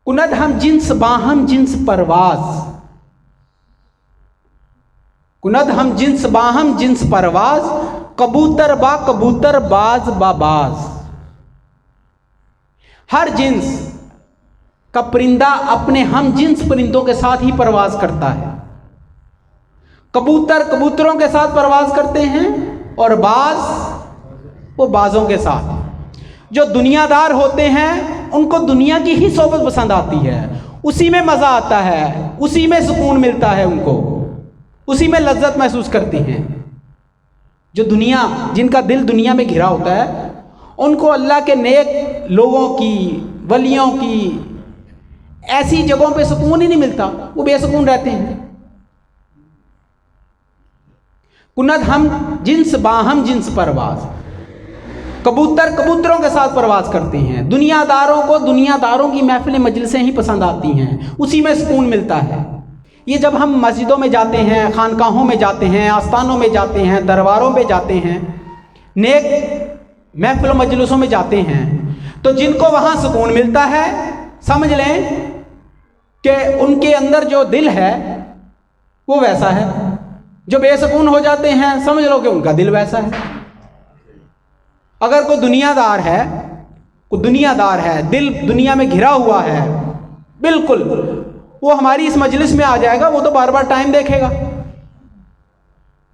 कुनद हम jeans बाहम jeans परवाज, कुनद हम jeans बाहम jeans परवाज, कबूतर बा कबूतर बाज बाबाज। हर जिन्स का परिंदा अपने हम जिन्स परिंदों के साथ ही परवाज करता है। कबूतर कबूतरों के साथ परवाज करते हैं और बाज वो बाजों के साथ। जो दुनियादार होते हैं उनको दुनिया की ही सोबत पसंद आती है, उसी में मज़ा आता है, उसी में सुकून मिलता है, उनको उसी में लज्जत महसूस करती हैं। जो दुनिया, जिनका दिल दुनिया में घिरा होता है, उनको अल्लाह के नेक लोगों की, वलियों की ऐसी जगहों पे सुकून ही नहीं मिलता, वो बेसुकून रहते हैं। कुनद हम जिन्स बाहम जिन्स परवाज, कबूतर कबूतरों के साथ परवाज करते हैं। दुनियादारों को दुनियादारों की महफिल मजलिसें ही पसंद आती हैं, उसी में सुकून मिलता है। ये जब हम मस्जिदों में जाते हैं, खानकाहों में जाते हैं, आस्थानों में जाते हैं, दरबारों में जाते हैं, नेक महफिल मजलिसों में जाते हैं, तो जिनको वहाँ सुकून मिलता है, समझ लें कि उनके अंदर जो दिल है वो वैसा है। जो बेसुकून हो जाते हैं, समझ लो कि उनका दिल वैसा है। अगर कोई दुनियादार है, दिल दुनिया में घिरा हुआ है, बिल्कुल वो हमारी इस मजलिस में आ जाएगा, वो तो बार बार टाइम देखेगा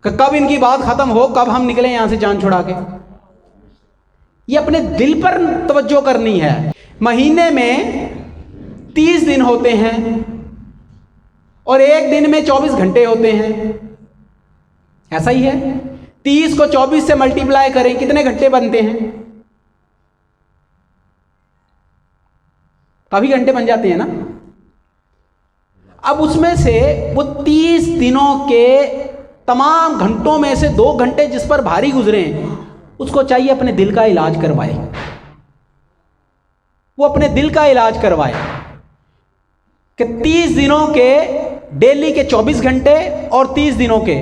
कि कब इनकी बात खत्म हो, कब हम निकले यहां से जान छुड़ा के। ये अपने दिल पर तवज्जो करनी है। महीने में 30 दिन होते हैं और एक दिन में 24 घंटे होते हैं, ऐसा ही है। 30 को 24 से मल्टीप्लाई करें, कितने घंटे बनते हैं? काफी घंटे बन जाते हैं ना। अब उसमें से वो 30 दिनों के तमाम घंटों में से 2 घंटे जिस पर भारी गुजरे, उसको चाहिए अपने दिल का इलाज करवाए। वो अपने दिल का इलाज करवाए कि 30 दिनों के डेली के 24 घंटे और 30 दिनों के,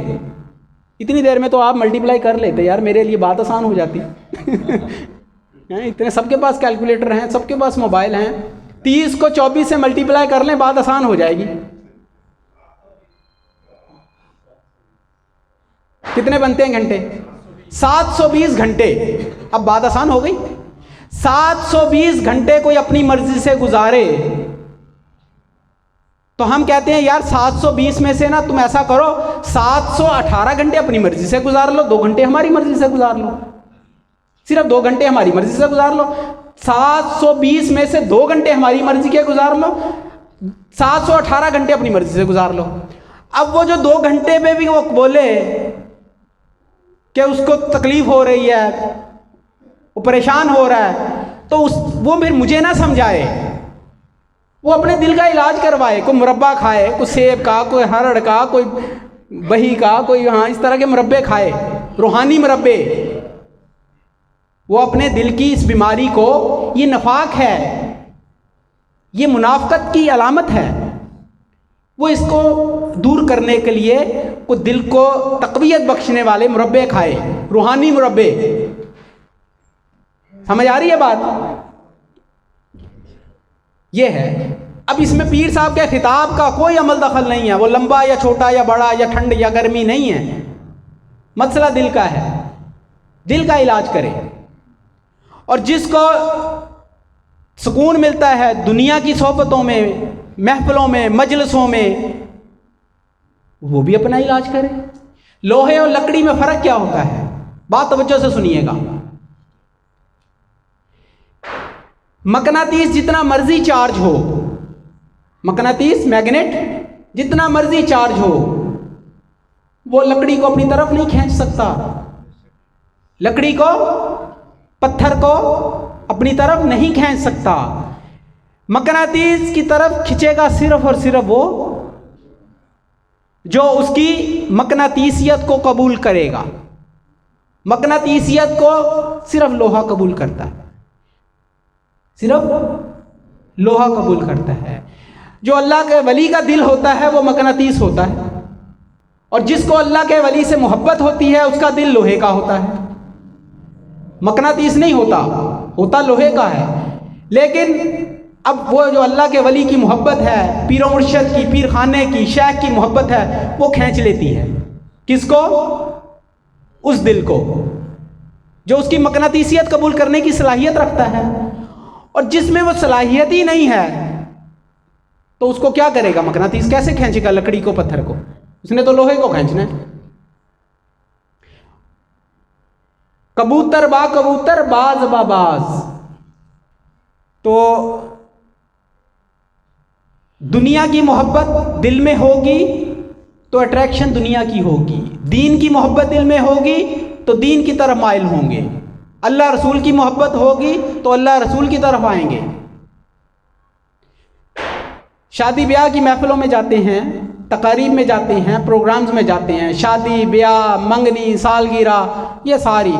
इतनी देर में तो आप मल्टीप्लाई कर लेते यार, मेरे लिए बात आसान हो जाती। इतने सबके पास कैलकुलेटर हैं, सबके पास मोबाइल हैं, 30 को 24 से मल्टीप्लाई कर लें, बात आसान हो जाएगी। कितने बनते हैं घंटे? 720 घंटे। अब बात आसान हो गई। 720 घंटे कोई अपनी मर्जी से गुजारे तो हम कहते हैं यार 720 में से ना तुम ऐसा करो, 718 घंटे अपनी मर्जी से गुजार लो, 2 घंटे हमारी मर्जी से गुजार लो, सिर्फ 2 घंटे हमारी मर्जी से गुजार लो। 720 में से 2 घंटे हमारी मर्जी के गुजार लो, 718 घंटे अपनी मर्जी से गुजार लो। अब वो जो 2 घंटे में भी वो बोले कि उसको तकलीफ हो रही है, वो परेशान हो रहा है, तो वो फिर मुझे ना समझाए, वो अपने दिल का इलाज करवाए। कोई मुरब्बा खाए, कोई सेब का, कोई हरड़ का, कोई बही का, कोई इस तरह के मुरब्बे खाए, रूहानी मुरब्बे। वो अपने दिल की इस बीमारी को, ये नफाक है, ये मुनाफकत की अलामत है, वो इसको दूर करने के लिए कोई दिल को तक़वियत बख्शने वाले मुरब्बे खाए, रूहानी मुरब्बे। समझ आ रही है बात? ये है। अब इसमें पीर साहब के खिताब का कोई अमल दखल नहीं है, वो लंबा या छोटा या बड़ा या ठंड या गर्मी नहीं है, मसला दिल का है। दिल का इलाज करें। और जिसको सुकून मिलता है दुनिया की सोहबतों में, महफिलों में, मजलिसों में, वो भी अपना इलाज करे। लोहे और लकड़ी में फर्क क्या होता है? बात तवज्जो से सुनिएगा। मकनातीस जितना मर्जी चार्ज हो, मकनातीस मैग्नेट जितना मर्जी चार्ज हो, वो लकड़ी को अपनी तरफ नहीं खींच सकता। लकड़ी को, पत्थर को अपनी तरफ नहीं खींच सकता। मकनातीस की तरफ खींचेगा सिर्फ और सिर्फ वो जो उसकी मकनातीसियत को कबूल करेगा। मकनातीसियत को सिर्फ लोहा कबूल करता है, सिर्फ लोहा कबूल करता है। जो अल्लाह के वली का दिल होता है वो मकनातीस होता है, और जिसको अल्लाह के वली से मोहब्बत होती है उसका दिल लोहे का होता है, मकनातीस नहीं होता, होता लोहे का है। लेकिन अब वो जो अल्लाह के वली की मोहब्बत है, पीर मुर्शद की, पीर खाने की, शेख की मोहब्बत है, वो खींच लेती है किसको? उस दिल को जो उसकी मकनातीसियत कबूल करने की सलाहियत रखता है। और जिसमें वो सलाहियत ही नहीं है तो उसको क्या करेगा? मकनातीस कैसे खींचेगा लकड़ी को, पत्थर को? उसने तो लोहे को खींचना है। कबूतर बा कबूतर, बाज बा बाज। तो दुनिया की मोहब्बत दिल में होगी तो अट्रैक्शन दुनिया की होगी, दीन की मोहब्बत दिल में होगी तो दीन की तरफ माइल होंगे, अल्लाह रसूल की मोहब्बत होगी तो अल्लाह रसूल की तरफ आएंगे। शादी ब्याह की महफिलों में जाते हैं, तकारीब में जाते हैं, प्रोग्राम्स में जाते हैं, शादी ब्याह, मंगनी, सालगिरह, ये सारी,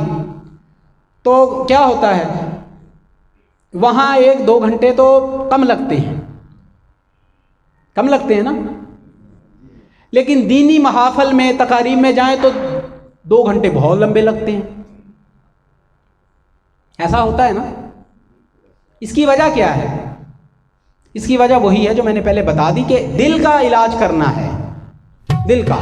तो क्या होता है वहाँ 1-2 घंटे तो कम लगते हैं, कम लगते हैं ना। लेकिन दीनी महाफल में, तकारीब में जाएं तो 2 घंटे बहुत लंबे लगते हैं। ऐसा होता है ना। इसकी वजह क्या है? इसकी वजह वही है जो मैंने पहले बता दी कि दिल का इलाज करना है, दिल का।